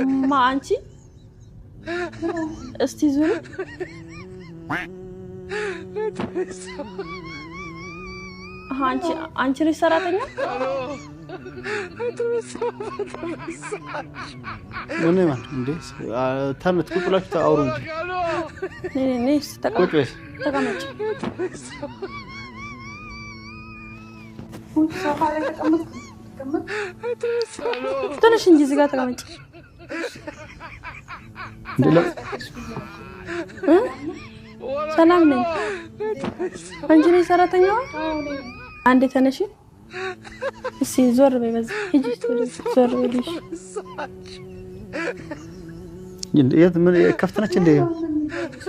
ما أنتي استيزوني أنتي رسالتنا من ما نديس تامت كل شيء تأورون نيس كويس تكمل تونش إنجي زيادة تكمل دلنا سلام نين أنتي رسالتنا عندي تنشي بس زور بس هيجي زور وليش يد من كفتنا كندي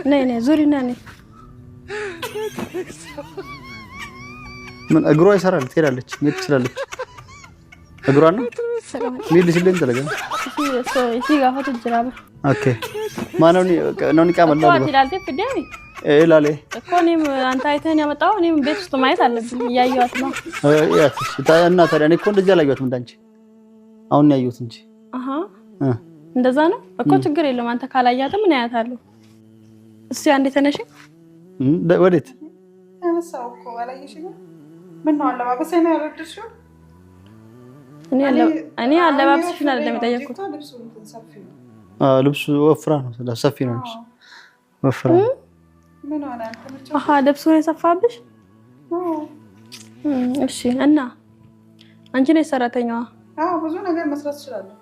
نين زوري ناني من أجرو يسارع تيرالك ميت سرالك أجرانا ميت لسه تلاقي في قهوة الجرابة أوكي ما نوني كامل لا تلالتي في ديني إيه لا ليه كوني أنت أيتني أما تاوني من بيت استمعت على يا يوت ما يا ترى أنا ترى أنا كنت جالي يوت من دانش أو نيا يوت نجي እንደዛ ነው እኮ ችግር የለም አንተ ካላያተ ምን ያያታለሁ እሺ አንዴ ተነሽ ወዴት ተነሳው እኮ አላየሽኝ ምን ነው አለባበሰኝ ነው ያረድሽው እኔ አለባበስሽን አይደለም የጠየኩት ልብሱ ወፍራ ነው ሰፊ ነው ወፍራ ምን ሆነ አንተ ልብሱን የሰፋብሽ እሺ እና አንቺ ነሽ ሰራተኛዋ ብዙ ነገር መስራት ትችላለህ